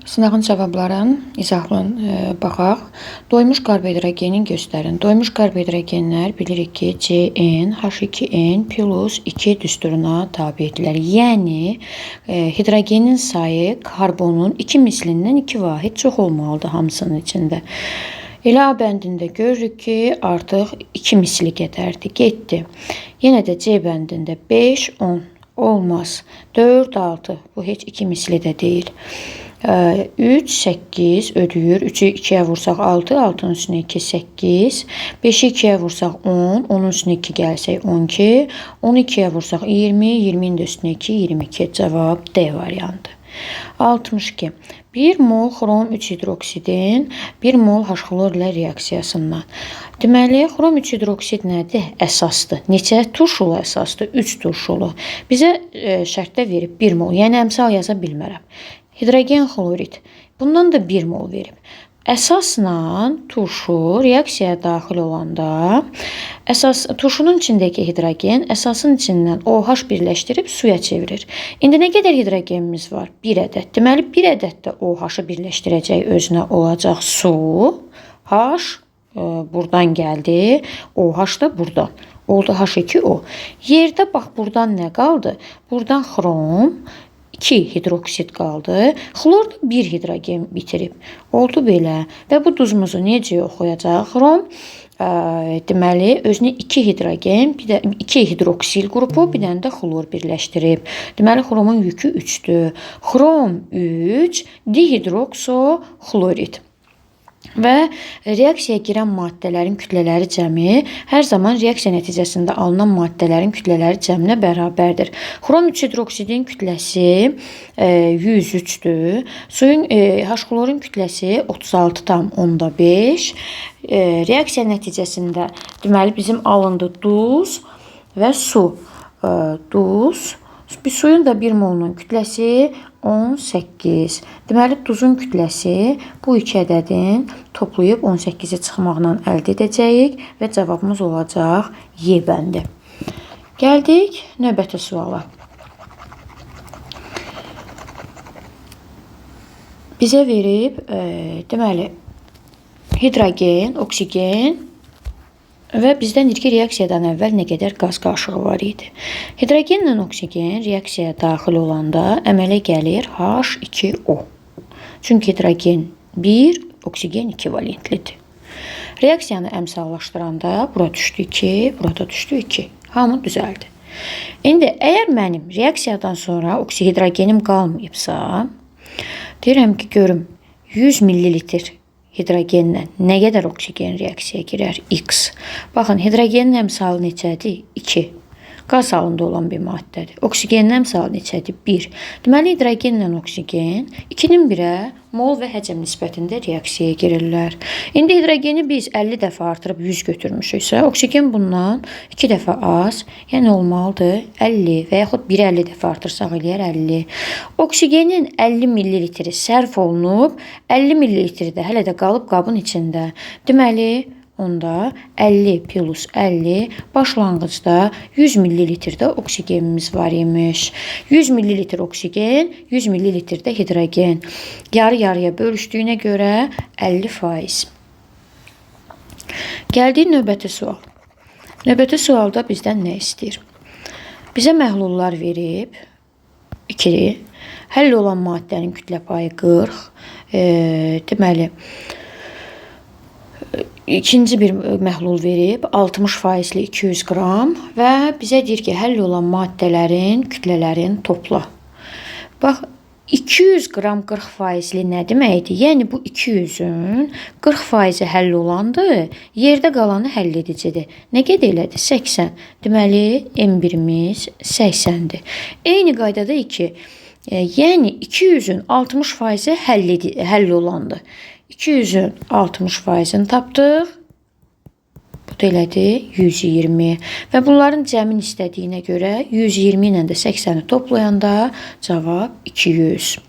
Sınağın cavabların izahlan baxaq. Doymuş karbohidrogenin göstərin. Doymuş karbohidrogenlər bilirik ki, Cn H2n plus 2 düsturuna tabidirlər. Yəni hidrogenin sayı karbonun 2 mislindən 2 vahid çox olmalıdır hamısının içində. Elə A bəndində görürük ki, artıq 2 misli qədərdir. Getdi. Yenə də C bəndində 5, 10 olmaz. 4, 6 bu heç 2 misli də deyil. 3, 8 ödəyir. 3'ü 2'ye vursaq 6, 6'nın üstünə 2, 8. 5'i 2'ye vursaq 10, 10'un üstünə 2 gəlsək 12. 10'u 2'ye vursaq 20, 20'nin də üstünə 2, 22. Cavab D variantı. 62. 1 mol xrom 3 hidroksidin 1 mol H-xlor ilə reaksiyasından. Deməli, xrom 3 hidroksid nədir? Əsasdır. Neçə turşulu əsasdır? 3 turşulu. Bizə şərtdə verib 1 mol. Yəni əmsal yaza bilmərəm. Hidrogen xlorid. Bundan da 1 mol verib. Əsasla turşu reaksiyaya daxil olanda turşunun içindəki hidrogen əsasın içindən OH birləşdirib suya çevirir. İndi nə qədər hidrogenimiz var? 1 ədəd. Deməli 1 ədəd də OH-ı birləşdirəcək özünə olacaq su. H buradan gəldi. OH da buradan. Oldu H2O. Yerdə bax buradan nə qaldı? Buradan xrom 2 hidroksid qaldı. Xlor da 1 hidrogen bitirib. Oldu belə. Və bu duzumuzu necə oxuyacaq? Xrom deməli özünə 2 hidrogen, bir də 2 hidroksil qrupu, bir dənə də xlor birləşdirib. Deməli xromun yükü 3-dür. Xrom 3 dihidroksoxlorid. Və reaksiyaya girən maddələrin kütlələri cəmi hər zaman reaksiya nəticəsində alınan maddələrin kütlələri cəminə bərabərdir. Xrom 3 hidroksidin kütləsi 103-dür. Suyun H-xlorun kütləsi 36,5. Reaksiya nəticəsində deməli bizim alındı duz və su. Suyun da 1 molunun kütləsi 18. Deməli duzun kütləsi bu iki ədədin toplayıb 18-i çıxmaqla əldə edəcəyik və cavabımız olacaq Y bəndi. Gəldik növbəti suala. Bizə verib deməli hidrogen, oksigen və bizdən deyir ki, reaksiyadan əvvəl nə qədər qaz qarışığı var idi. Hidrogenlə oksigen reaksiyaya daxil olanda əmələ gəlir H2O. Çünki hidrogen 1, oksigen 2 valentlidir. Reaksiyanı əmsallaşdıranda bura düşdü 2, burada düşdü 2. Hamı düzəldi. İndi əgər mənim reaksiyadan sonra hidrogenim qalmayıbsa, deyirəm ki, görüm 100 millilitr hidrogenlə nə qədər oksigen reaksiyaya girər? X. Baxın, hidrogenin əmsalı neçədir? 2. Qaz halında olan bir maddədir. Oksigenin əmsalı neçədir? 1. Deməli, hidrogenlə oksigen 2-nin 1-ə mol və həcm nisbətində reaksiyaya girirlər. İndi hidrogeni biz 50 dəfə artırıb 100 götürmüşüksə, oksigen bundan 2 dəfə az, yəni olmalıdır 50 və yaxud 1-i 50 dəfə artırsaq eləyər 50. Oksigenin 50 millilitri sərf olunub, 50 millilitri də hələ də qalıb qabın içində. Deməli, onda 50 plus 50 başlanğıcda 100 millilitrdə oksigenimiz var imiş. 100 millilitr oksigen, 100 millilitr də hidrogen. Yarı-yarıya bölüşdüyünə görə 50%. Gəldik növbəti sual. Növbəti sualda bizdən nə istəyir? Bizə məhlullar verib 2. Həll olan maddənin kütlə payı 40. Deməli, İkinci bir məhlul verib 60%li 200 qram və bizə deyir ki, həll olan maddələrin kütlələrin topla. Bax, 200 qram 40%li nə deməkdir? Yəni bu 200-ün 40%-i həll olandır, yerdə qalanı həll edicidir. Nə qədər elədi? 80. Deməli, M1-imiz 80-dir. Eyni qaydada 2. Yəni 200-ün 60%-i həll olandır. 200-ün 60%-ni tapdıq. Bu da elədi 120. Və bunların cəmin istədiyinə görə 120 ilə də 80-i toplayanda cavab 200.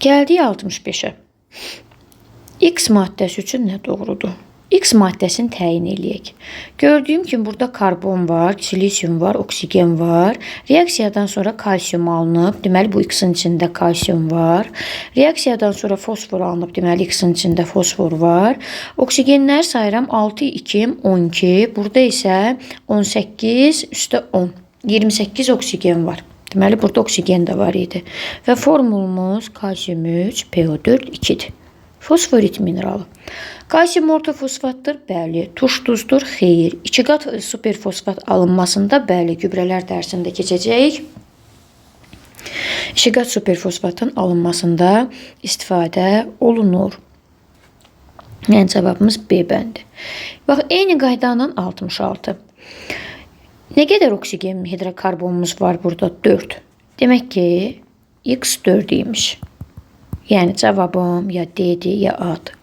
Gəldik 65-ə. X maddəsi üçün nə doğrudur? X maddəsini təyin eləyək. Gördüyüm kimi burada karbon var, silisium var, oksigen var. Reaksiyadan sonra kalsium alınıb. Deməli bu X-in içində kalsium var. Reaksiyadan sonra fosfor alınıb. Deməli X-in içində fosfor var. Oksigenləri sayıram 6, 2, 12. Burada isə 18 üstə 10. 28 oksigen var. Deməli burada oksigen də var idi. Və formulumuz kalsium 3, PO4 2-dir. Fosforit mineralı. Kalsium ortofosfatdır, bəli. Turş duzdur, xeyir. 2 qat superfosfat alınmasında, bəli, gübrələr dərsində keçəcəyik. 2 qat superfosfatın alınmasında istifadə olunur. Yəni cavabımız B bəndi. Bax, eyni qaydanla 66. Nə qədər oksigen hidrokarbonumuz var burada? 4. Demək ki, X 4 imiş. Yəni cavabım ya D-dir, ya A-dır.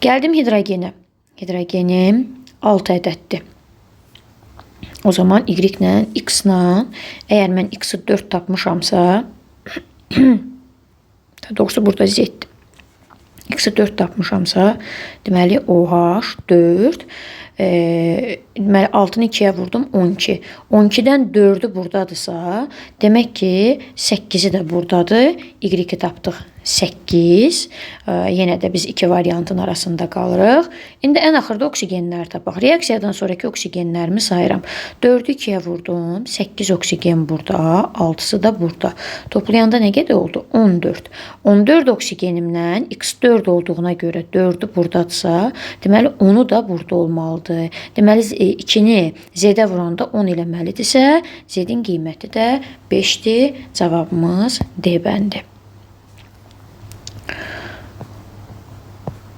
Gəldim hidrogenə. Hidrogenim 6 ədəddir. O zaman Y ilə, X ilə, əgər mən X-i 4 tapmışamsa, doğrusu burada Z-dir. X-i 4 tapmışamsa, deməli OH 4, deməli 6-nı 2-yə vurdum 12. 12-dən 4-ü buradadırsa, demək ki 8-i də buradadır. Y-i tapdıq 8. Yenə də biz 2 variantın arasında qalırıq. İndi ən axırda oksigenləri tapaq. Reaksiyadan sonraki oksigenlərimi sayıram. 4-ü 2-yə vurdum. 8 oksigen burada, 6-sı da burada. Toplayanda nə qədər oldu? 14. 14 oksigenimlə X4 olduğuna görə 4-ü buradadırsa, deməli 10-u da burada olmalıdır. Deməli 2-ni Z-də vuranda 10 eləməlidirsə, Z-in qiyməti də 5-dir. Cavabımız D bəndi.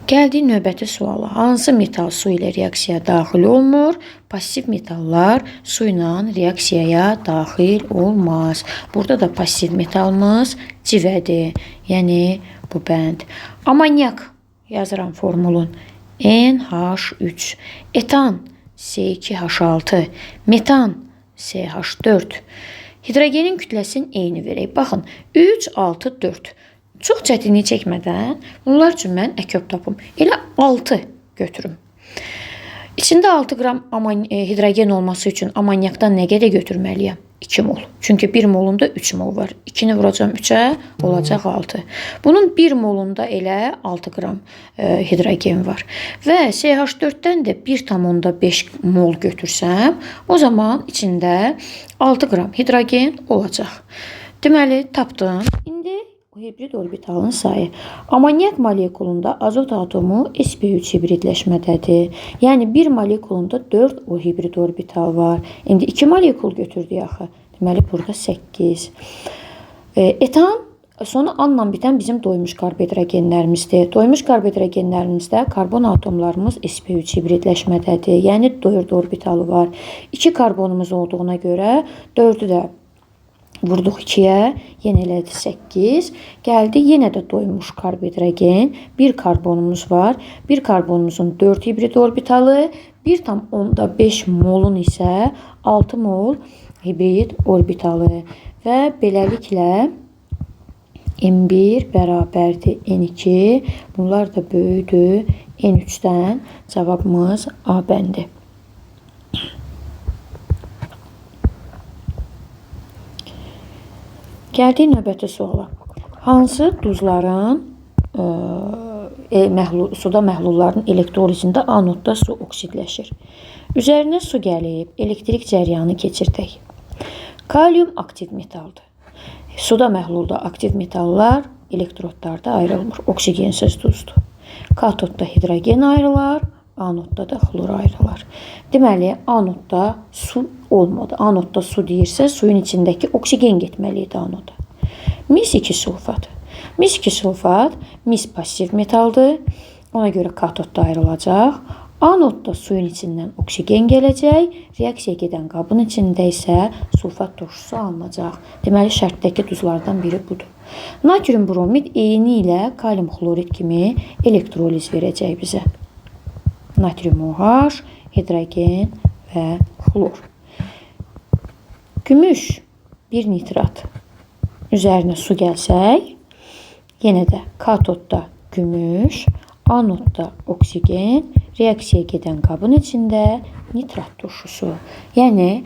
Gəldik növbəti suala. Hansı metal su ilə reaksiyaya daxil olmur? Pasiv metallar su ilə reaksiyaya daxil olmaz. Burada da pasiv metalımız civədir. Yəni bu bənd. Amonyak yazıram formulun. NH3. Etan C2H6. Metan CH4. Hidrogenin kütləsinin eyni verək. Baxın, 3, 6, 4. Çox çətinlik çəkmədən bunlar üçün mən əköb tapım. Elə 6 götürüm. İçində 6 qram hidrogen olması üçün amonyakdan nə qədər götürməliyəm? 2 mol. Çünki 1 molunda 3 mol var. 2-ni vuracam 3-ə, olacaq 6. Bunun 1 molunda elə 6 qram hidrogen var. Və CH4-dən də 1,5 mol götürsəm, o zaman içində 6 qram hidrogen olacaq. Deməli, tapdım. İndi hibrid orbitalın sayı. Amonyak molekulunda azot atomu sp3 hibridləşmədədir. Yəni 1 molekulunda 4 O hibrid orbital var. İndi 2 molekul götürdük axı. Deməli burada 8. Etan sonu anla bitən bizim doymuş karbohidrogenlərimizdir. Doymuş karbohidrogenlərimizdə karbon atomlarımız sp3 hibridləşmədədir. Yəni 4 orbitalı var. 2 karbonumuz olduğuna görə 4-ü də vurduq 2-yə, yenə elədi 8. Gəldi, yenə də doymuş karbohidrogen. 1 karbonumuz var. 1 karbonumuzun 4 hibrid orbitalı, 1,5 molun isə 6 mol hibrid orbitalı. Və beləliklə N1 bərabərdir N2. Bunlar da böyüdür N3-dən. Cavabımız A bəndi. Gəldik növbəti suala. Hansı duzların suda məhlulların elektrolizində anodda su oksidləşir? Üzərinə su gəlib, elektrik cəryanı keçirdək. Kalium aktiv metaldır. Suda məhlulda aktiv metallar elektrodlarda ayrılmır. Oksigensiz duzdur. Katodda hidrogen ayrılar, anodda da xlor ayrılar. Deməli, anodda su olmadı. Anodda su deyirsə, suyun içindəki oksigen getməliydi anoda. Mis-2 sulfat. Mis-2 sulfat mis pasiv metaldır. Ona görə katodda ayrılacaq. Anodda suyun içindən oksigen gələcək. Reaksiya gedən qabın içində isə sulfat turşusu alınacaq. Deməli, şərtdəki duzlardan biri budur. Natrium bromid eyni ilə kalium xlorid kimi elektroliz verəcək bizə. Natrium OH, hidrogen və xlor. Gümüş, bir nitrat. Üzərinə su gəlsək, yenə də katodda gümüş, Anodda oksigen, reaksiyaya gedən qabın içində nitrat turşusu. Yəni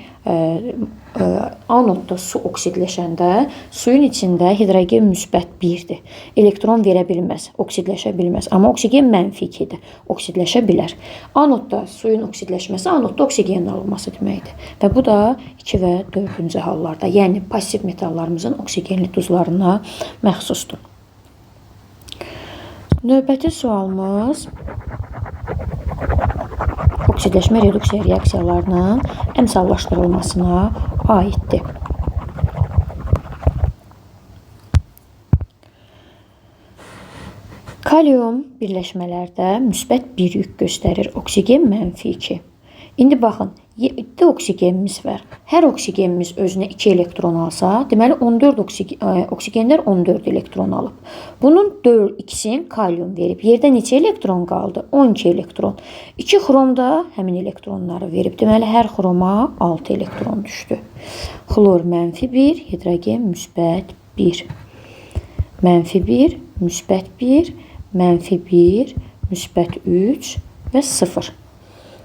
anodda su oksidləşəndə suyun içində hidrogen müsbət 1-dir. Elektron verə bilməz, oksidləşə bilməz. Amma oksigen mənfi 2-dir, oksidləşə bilər. Anodda suyun oksidləşməsi anodda oksigenin alınması deməkdir. Və bu da 2 və 4-cü hallarda, yəni pasiv metallarımızın oksigenli duzlarına məxsusdur. Növbəti sualımız oksidləşmə reduksiya reaksiyalarının əmsallaşdırılmasına aiddir. Kalium birləşmələrdə müsbət 1 yük göstərir, oksigen mənfi 2. İndi baxın, 7 oksigenimiz var. Hər oksigenimiz özünə 2 elektron alsa, deməli 14 oksigenlər 14 elektron alıb. Bunun 2-sini kalium verib. Yerdə neçə elektron qaldı? 12 elektron. 2 xrom da həmin elektronları verib. Deməli hər xroma 6 elektron düşdü. Xlor mənfi 1, hidrogen müsbət 1. Mənfi 1, müsbət 1, mənfi 1, müsbət 3 və 0.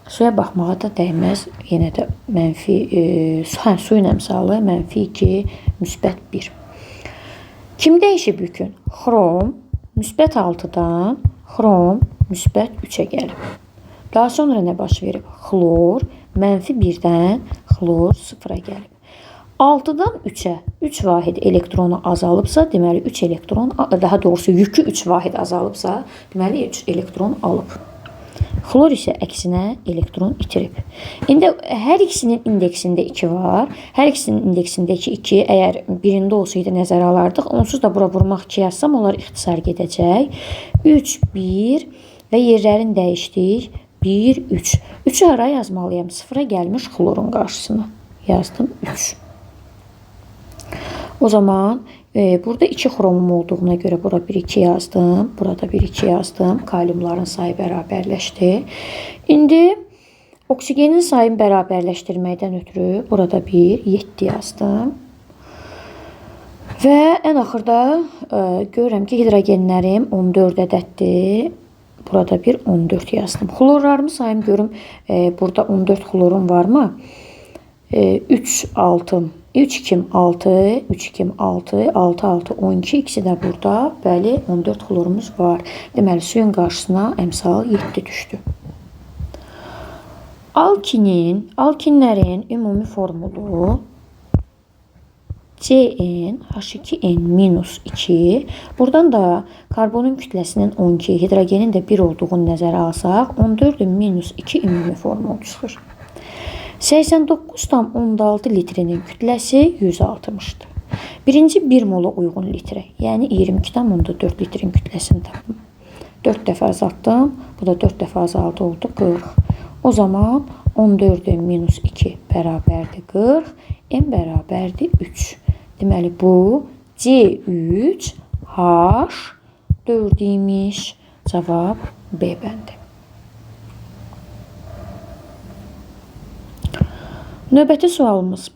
Suya baxmağa da dəyməz. Yenə də mənfi, suyun əmsalı mənfi 2, müsbət 1. Kim dəyişib yükün? Xrom müsbət 6-dan xrom müsbət 3-ə gəlib. Daha sonra nə baş verib? Xlor mənfi 1-dən xlor 0-a gəlib. 6-dan 3-ə 3 vahid elektronu azalıbsa, deməli 3 elektron, daha doğrusu yükü 3 vahid azalıbsa, deməli 3 elektron alıb. Xlor isə əksinə elektron itirib. İndi hər ikisinin indeksində 2 var. Hər ikisinin indeksindəki 2, əgər birində olsaydı nəzərə alardıq. Onsuz da bura vurmaq 2 yazsam, onlar ixtisar gedəcək. 3, 1 və yerlərini dəyişdik. 1, 3. 3-ü hara yazmalıyam? 0-a gəlmiş xlorun qarşısına. Yazdım 3. O zaman burada 2 xromum olduğuna görə bura 1-2 yazdım. Burada 1-2 yazdım. Kaliumların sayı bərabərləşdi. İndi oksigenin sayını bərabərləşdirməkdən ötürü burada 1-7 yazdım. Və ən axırda görürəm ki, hidrogenlərim 14 ədəddir. Burada 14 yazdım. Xlorlarımı sayım görüm. Burada 14 xlorum varmı? 3, 6. 3 2 6, 3 2 6, 6 6 12, ikisi də burada. Bəli, 14 xlorumuz var. Deməli, suyun qarşısına əmsal 7 düşdü. Alkinlərin ümumi formulu CnH2n-2. Buradan da karbonun kütləsinin 12, hidrogenin də 1 olduğunu nəzərə alsaq, 14-2 ümumi formulu çıxır. 89,6 litrinin kütləsi 160-dır. Birinci 1 mola uyğun litrə, yəni 22,4 litrin kütləsini tapdım. 4 dəfə azaltdım, bu da 4 dəfə azaldı oldu 40. O zaman 14-2 bərabərdir 40, n bərabərdir 3. Deməli bu C3H4 imiş. Cavab B bəndi. Növbəti sualımız.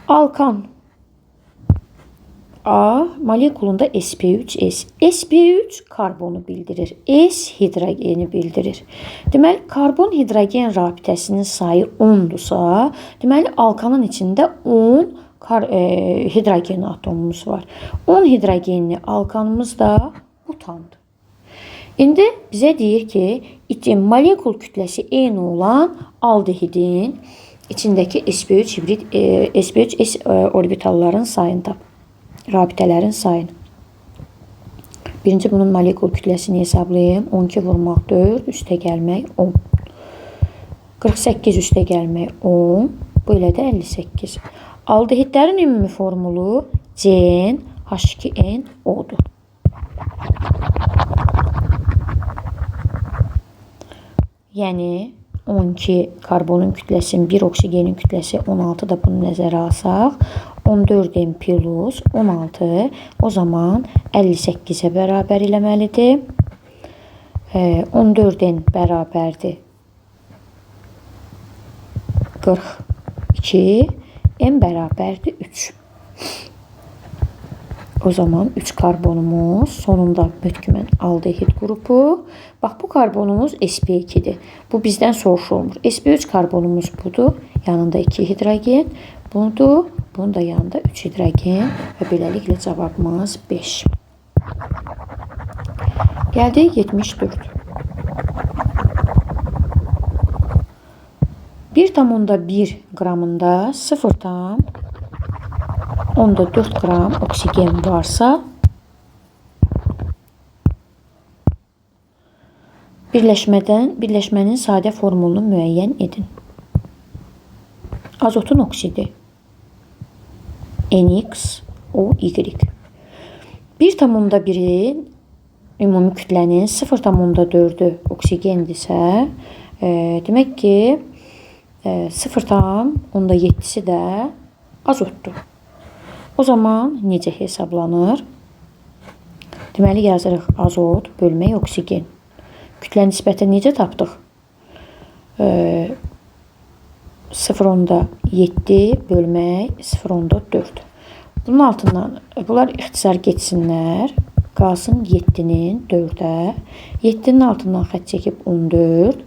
Alkan A molekulunda sp3s. sp3 karbonu bildirir. S hidrogeni bildirir. Deməli, karbon-hidrogen rabitəsinin sayı 10-dursa, deməli, alkanın içində 10 hidrogen atomumuz var. 10 hidrogenli alkanımız da butandır. İndi bizə deyir ki, molekul kütləsi eyni olan aldehidin içindəki sp3s orbitalların sayını tap. Rabitələrin sayını. Birinci bunun molekul kütləsini hesablayayım. 12 vurmaq 4, üstə gəlmək 10. 48 üstə gəlmək 10. Bu ilə də 58. Aldehidlərin ümumi formulu CnH2nO'dur. Yəni 12 karbonun kütləsi, 1 oksigenin kütləsi 16 da bunu nəzərə alsaq, 14n plus 16 o zaman 58-ə bərabər eləməlidir. 14n bərabərdir 42, n bərabərdir 3. O zaman 3 karbonumuz sonunda mötkümen aldehid qrupu. Bax bu karbonumuz sp2-dir. Bu bizdən soruşulmur. sp3 karbonumuz budur. Yanında 2 hidrogen. Budur. Bunun da yanında 3 hidrogen və beləliklə cavabımız 5. Gəldik 74. 1,1 qramında 0,4 qram oksigen varsa birləşmənin sadə formulunu müəyyən edin. Azotun oksidi NXOY. 1,1-in ümumi kütlənin 0,4-ü oksigendirsə, demək ki 0,7-si də azotdur. O zaman necə hesablanır? Deməli yazırıq azot bölmək oksigen. Kütlə nisbəti necə tapdıq? 0,7 bölmək 0,4. Bunun altından bunlar ixtisar geçsinlər. Qalsın 7-nin 4-ə. 7-nin altından xətt çəkib 14.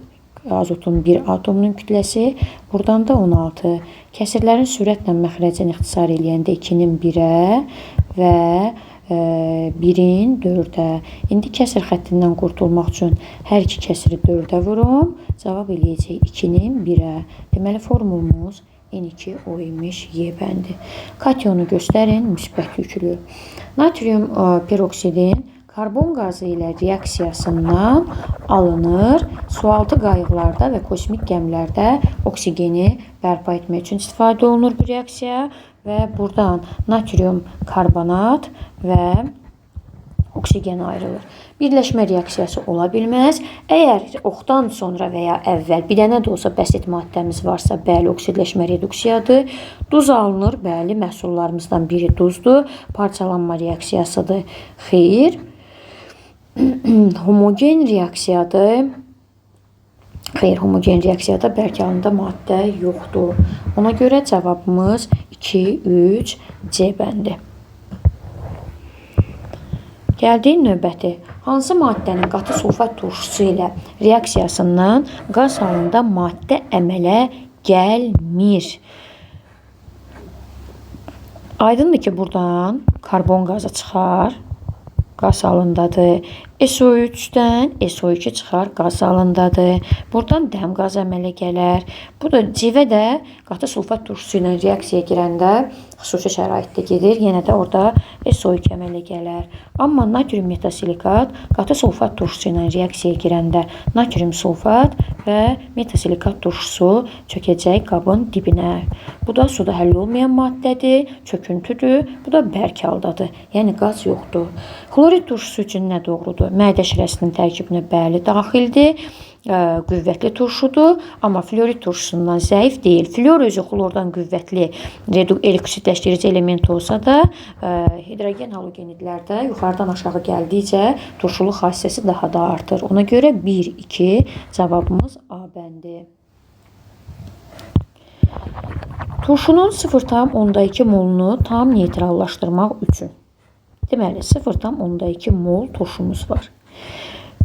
Azotun bir atomunun kütləsi. Buradan da 16. Kəsirlərin sürətlə məxrəcini ixtisar eləyəndə 2-nin 1-ə və 1-in 4-ə. İndi kəsir xəttindən qurtulmaq üçün hər iki kəsiri 4-ə vurum. Cavab eləyəcək 2-nin 1-ə. Deməli formulumuz N2O imiş, Y bəndi. Katyonu göstərin, müsbət yüklü. Natrium peroksidin karbon qazı ilə reaksiyasından alınır. Sualtı qayıqlarda və kosmik gəmilərdə oksigeni bərpa etmək üçün istifadə olunur bu reaksiya və buradan natrium karbonat və oksigen ayrılır. Birləşmə reaksiyası ola bilməz. Əgər oxdan sonra və ya əvvəl bir dənə də olsa bəsit maddəmiz varsa, bəli, oksidləşmə reduksiyadır. Duz alınır, bəli, məhsullarımızdan biri duzdur. Parçalanma reaksiyasıdır. Xeyr. Homogen reaksiyadır. Xeyr, homogen reaksiyada bərk halında maddə yoxdur. Ona görə cavabımız 2, 3, C bəndi. Gəldik növbəti. Hansı maddənin qatı sulfat turşusu ilə reaksiyasından qaz halında maddə əmələ gəlmir? Aydındır ki, buradan karbon qazı çıxar. Qaz halındadır. SO3-dən SO2 çıxar, qaz halındadır. Buradan dəm qazı əmələ gələr. Burada civə də qatı sulfat turşusu ilə reaksiyaya girəndə xüsusi şəraitdə gedir. Yenə də orada SO2 əmələ gələr. Amma natrium metasilikat qatı sulfat turşusu ilə reaksiyaya girəndə natrium sulfat və metasilikat turşusu çökəcək qabın dibinə. Bu da suda həll olmayan maddədir, çöküntüdür. Bu da bərk haldadır. Yəni qaz yoxdur. Xlorid turşusu üçün nə doğrudur? Mədə şirəsinin tərkibinə bəli daxildir. Qüvvətli turşudur, amma fluorid turşusundan zəif deyil. Fluor özü xlordan qüvvətli elektrositləşdirici element olsa da, hidrogen halogenidlərdə yuxarıdan aşağı gəldikcə turşuluq xassəsi daha da artır. Ona görə 1, 2 cavabımız A bəndi. Turşunun 0,2 molunu tam neytrallaşdırmaq üçün. Deməli, 0,2 mol turşumuz var.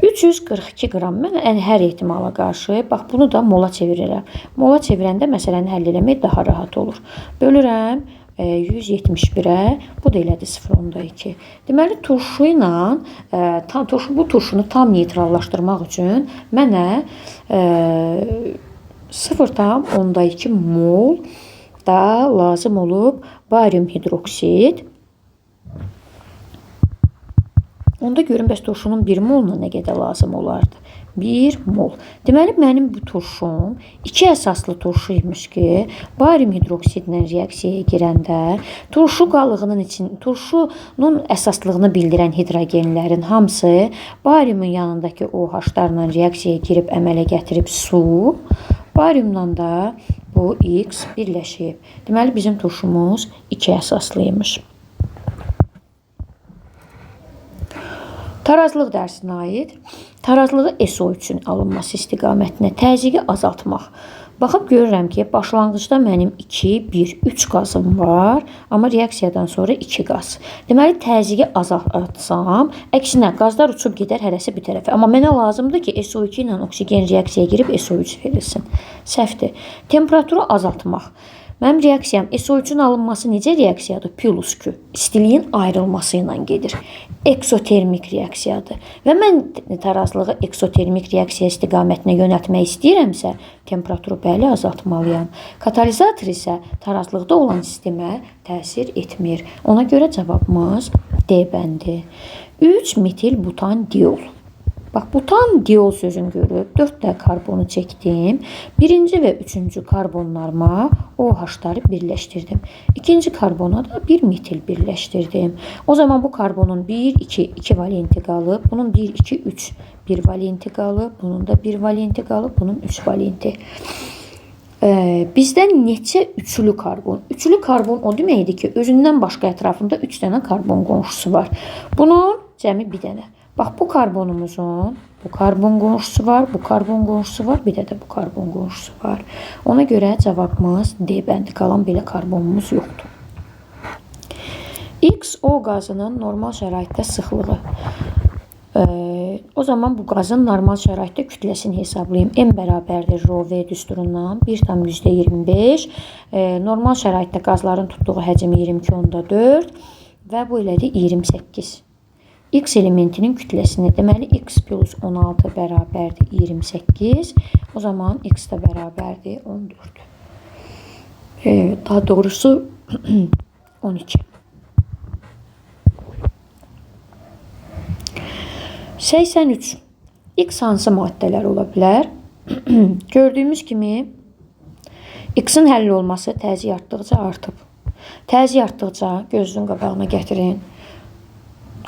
342 qram. Mən hər ehtimala qarşı, bax bunu da mola çevirirəm. Mola çevirəndə məsələni həll eləmək daha rahat olur. Bölürəm 171-ə, bu da elədir 0,2. Deməli, turşu ilə, bu turşunu tam neytrallaşdırmaq üçün mənə 0,2 mol da lazım olub barium hidroksid. Onda görün, bəs turşunun 1 moluna nə qədər lazım olardı? 1 mol. Deməli, mənim bu turşum 2 əsaslı turşu imiş ki, barium hidroksidlə reaksiyaya girəndə turşunun əsaslığını bildirən hidrogenlərin hamısı bariumun yanındakı OH-larla reaksiyaya girib əmələ gətirib su, bariumla da bu X birləşib. Deməli, bizim turşumuz 2 əsaslıymış. Tarazlıq dərsinə aid tarazlığı SO3-ün alınması istiqamətinə təzyiqi azaltmaq. Baxıb görürəm ki, başlanğıcda mənim 2, 1, 3 qazım var, amma reaksiyadan sonra 2 qaz. Deməli, təzyiqi azaltsam, əksinə qazlar uçub gedər hərəsi bir tərəfə. Amma mənə lazımdır ki, SO2 ilə oksigen reaksiyaya girib SO3 verilsin. Səhvdir. Temperaturu azaltmaq. Mənim reaksiyam SO3-ün alınması necə reaksiyadır? +Q. İstiliyin ayrılması ilə gedir. Eksotermik reaksiyadır. Və mən tarazlığı eksotermik reaksiya istiqamətinə yönəltmək istəyirəmsə, temperaturu bəli azaltmalıyam. Katalizator isə tarazlıqda olan sistemə təsir etmir. Ona görə cavabımız D bəndi. 3 metil butan diol. Bax, butan diol sözünü görüb 4 də karbonu çəkdim. Birinci və üçüncü karbonlarıma OH-ları birləşdirdim. İkinci karbona da 1 metil birləşdirdim. O zaman bu karbonun 1, 2 valenti qalıb. Bunun 1, 2, 3 1 valenti qalıb. Bunun da 1 valenti qalıb. Bunun 3 valenti. Bizdə neçə üçlü karbon? Üçlü karbon o deməkdir ki, özündən başqa ətrafında 3 dənə karbon qonşusu var. Bunun cəmi bir dənə. Bax, bu karbonumuzun bu karbon qonşusu var, bu karbon qonşusu var, bir də bu karbon qonşusu var. Ona görə cavabımız D bəndi, qalan belə karbonumuz yoxdur. XO qazının normal şəraitdə sıxlığı. O zaman bu qazın normal şəraitdə kütləsini hesablayayım. M bərabərdir ρV düsturundan 1,25. Normal şəraitdə qazların tutduğu həcm 22,4 və bu elədir 28. X elementinin kütləsini, deməli x plus 16 bərabərdir 28. O zaman x də bərabərdir 14. Daha doğrusu 12. 83. X hansı maddələr ola bilər? Gördüyümüz kimi X-in həll olması təzyiq artdıqca artıb. Təzyiq artdıqca gözünün qabağına gətirin.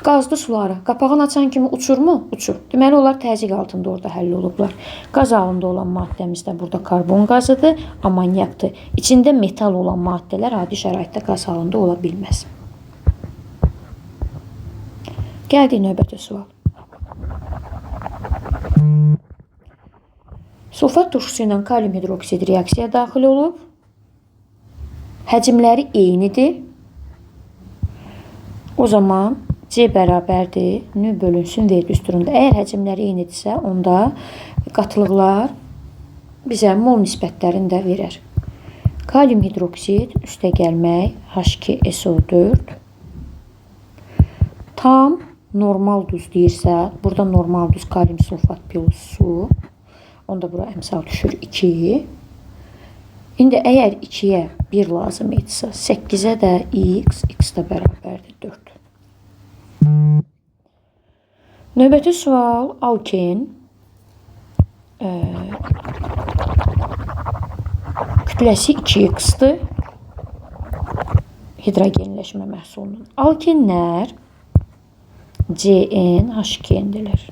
Qazlı suları qapağını açan kimi uçurmu? Uçur. Deməli, onlar təzyiq altında orada həll olublar. Qaz halında olan maddəmiz də burada karbon qazıdır, amonyakdır. İçində metal olan maddələr adi şəraitdə qaz halında ola bilməz. Gəldik növbəti sual. Sulfat turşusu ilə kalium hidroksid reaksiyaya daxil olub. Həcmləri eynidir. O zaman C bərabərdir, növ bölünsün V düsturunda. Əgər həcmləri eynidirsə, onda qatılıqlar bizə mol nisbətlərini də verər. Kalium hidroksid üstə gəlmək H2SO4. Tam normal duz deyirsə, burada normal duz kalium sulfat plus su. Onda bura əmsal düşür 2. İndi əgər 2-yə 1 lazım etsə, 8-ə də x də bərabərdir 4. Növbəti sual, alken kütləsi 2x-dır hidrogenləşmə məhsulunun. Alkenlər CN, H2N-dirlər.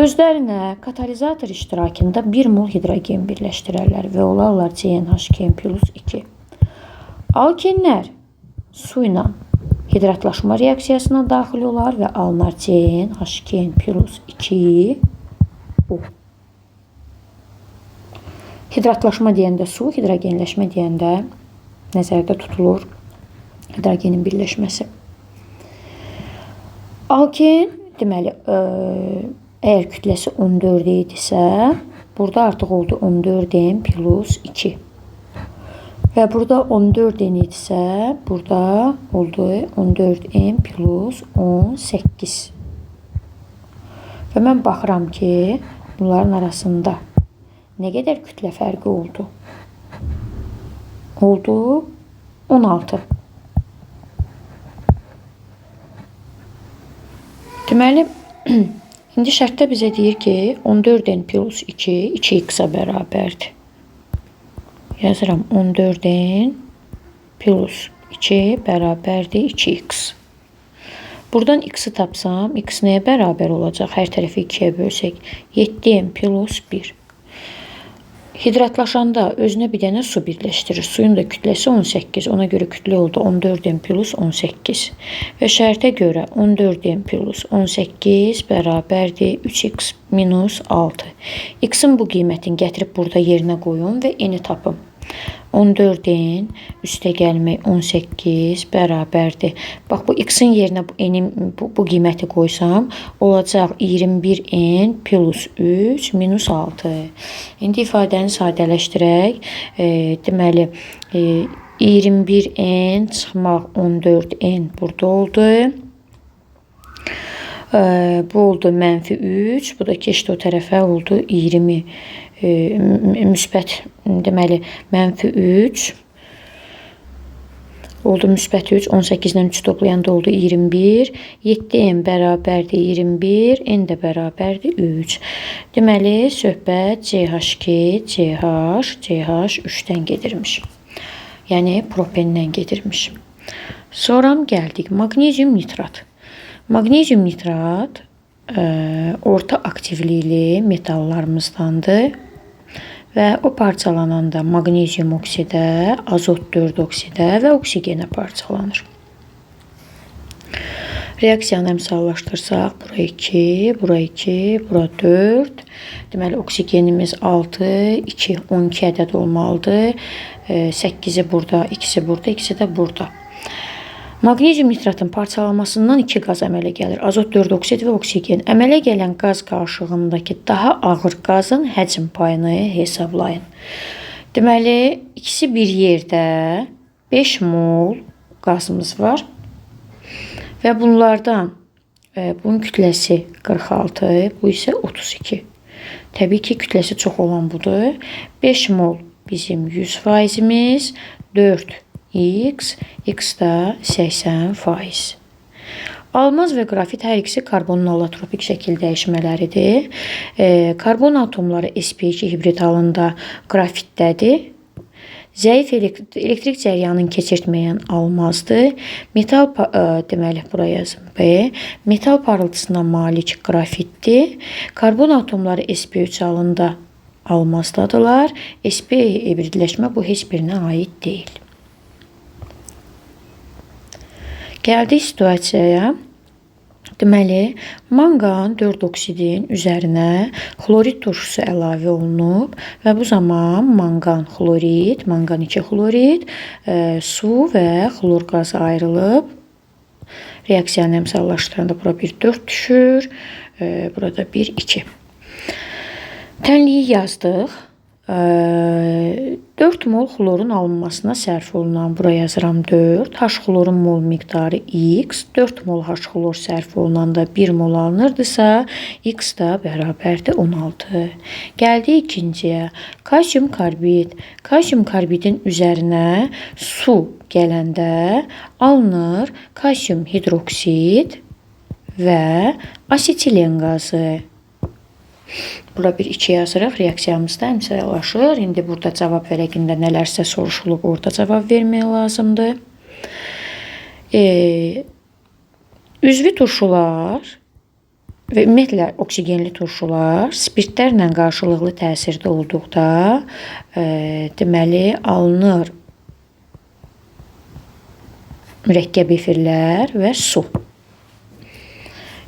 Özlərinə katalizator iştirakında 1 mol hidrogen birləşdirərlər və olarlar CnH2n plus 2. Alkenlər su ilə hidratlaşma reaksiyasına daxil olar və alınar CnH2n plus 2O. Hidratlaşma deyəndə su, hidrogenləşmə deyəndə nəzərdə tutulur hidrogenin birləşməsi. Alken, deməli, əgər kütləsi 14 idisə, burada artıq oldu 14N plus 2. Və burada 14N idisə, burada oldu 14N plus 18. Və mən baxıram ki, bunların arasında nə qədər kütlə fərqi oldu? Oldu 16. Deməli, indi şərtdə bizə deyir ki, 14N plus 2, 2x-a bərabərdir. Yazıram, 14N plus 2 bərabərdir 2x. Buradan x-i tapsam, x nəyə bərabər olacaq? Hər tərəfi 2-yə bölsək, 7N plus 1. Hidratlaşanda özünə bir dənə su birləşdirir. Suyun da kütləsi 18. Ona görə kütlə oldu 14n plus 18. Və şərtə görə 14n plus 18 bərabərdir 3x minus 6. X-in bu qiymətini gətirib burada yerinə qoyun və n-i tapın. 14n üstə gəlmək 18 bərabərdir. Bax, bu x-in yerinə bu qiyməti qoysam, olacaq 21n plus 3 minus 6. İndi ifadəni sadələşdirək. Deməli, 21n çıxmaq 14n burada oldu. Bu oldu mənfi 3. Bu da keçdi o tərəfə, oldu 20. Müsbət, deməli, mənfi 3. Oldu müsbət 3. 18-dən 3 toplayanda oldu 21. 7n bərabərdir 21. N də bərabərdir 3. Deməli, söhbət CH2, CH 3-dən gedirmiş. Yəni, propendən gedirmiş. Sonra gəldik. Magnezium nitrat. Magnezium nitrat orta aktivlikli metallarımızdandır və o parçalananda magnezium oksidə, azot 4 oksidə və oksigenə parçalanır. Reaksiyanı əmsallaşdırsaq, bura 2, bura 2, bura 4. Deməli, oksigenimiz 6, 2, 12 ədəd olmalıdır. 8-i burada, 2-si burada, 2-si də burada. Magnezium nitratın parçalanmasından 2 qaz əmələ gəlir. Azot 4 oksid və oksigen. Əmələ gələn qaz qarşılığındakı daha ağır qazın həcm payını hesablayın. Deməli, ikisi bir yerdə 5 mol qazımız var. Və bunlardan bunun kütləsi 46, bu isə 32. Təbii ki, kütləsi çox olan budur. 5 mol bizim 100%imiz, 4 X da 80%. Almaz və qrafit hər ikisi karbonun allotropik şəkil dəyişmələridir. Karbon atomları sp2 hibrid halında qrafitdədir. Zəif elektrik cəryanını keçirtməyən almazdır. Metal, deməli, buraya yazım B. Metal parıltısına malik qrafitdir. Karbon atomları sp3 halında almazdadırlar. sp hibridləşmə bu heç birinə aid deyil. Gəldik situasiyaya. Deməli, manqan 4 oksidin üzərinə xlorid turşusu əlavə olunub və bu zaman manqan xlorid, manqan 2 xlorid, su və xlor qazı ayrılıb. Reaksiyanı əmsallaşdıranda bura 1, 4 düşür, burada 1, 2. Tənliyi yazdıq. 4 mol xlorun alınmasına sərf olunan, bura yazıram 4. H xlorun mol miqdarı X. 4 mol H xlor sərf olunanda 1 mol alınırdısa, X da bərabərdir 16. Gəldi ikinciyə. Kalsium karbid. Kalsium karbidin üzərinə su gələndə alınır kalsium hidroksid və asetilen qazı. Bura 1, 2 yazırıq. Reaksiyamız da əmsallaşır. İndi burada cavab vərəqində nələrsə soruşulub, orada cavab vermək lazımdır. Üzvi turşular və ümumiyyətlə oksigenli turşular spirtlərlə qarşılıqlı təsirdə olduqda deməli alınır mürəkkəb efirlər və su.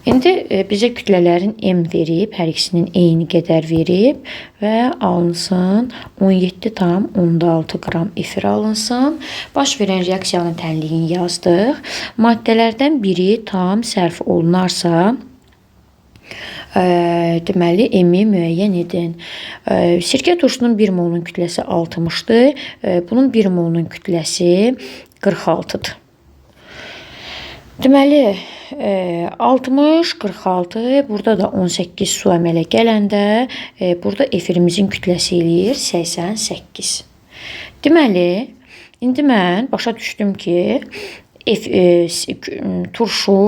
İndi bizə kütlələrin M verib, hər ikisinin eyni qədər verib və alınsın 17,6 qram efir alınsın. Baş verən reaksiyanın tənliyini yazdıq. Maddələrdən biri tam sərf olunarsa, deməli, M-i müəyyən edin. Sirkə turşunun 1 molunun kütləsi 60-dır. Bunun 1 molunun kütləsi 46-dır. Deməli, 60, 46, burada da 18 su əmələ gələndə, burada efirimizin kütləsi eləyir 88. Deməli, indi mən başa düşdüm ki, turşu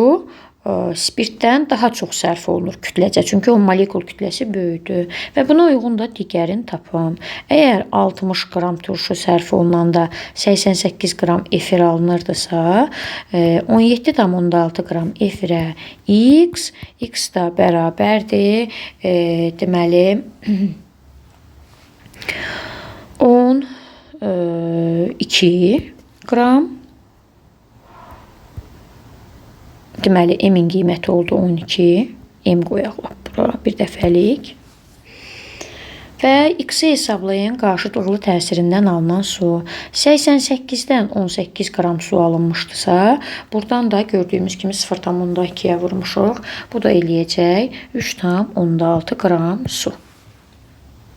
spirtdən daha çox sərf olunur kütləcə. Çünki o molekul kütləsi böyükdür. Və buna uyğun da digərini tapım. Əgər 60 qram turşu sərf olunanda 88 qram efir alınırdısa, 17,6 qram efirə X da bərabərdir. Deməli, 12 qram. Deməli, M-in qiyməti oldu 12. M qoyaq bura bir dəfəlik. Və X-i hesablayın, qarşıtlıqlı təsirindən alınan su. 88-dən 18 qram su alınmışdısa, buradan da gördüyümüz kimi 0,2-yə vurmuşuq. Bu da eləyəcək 3,6 qram su.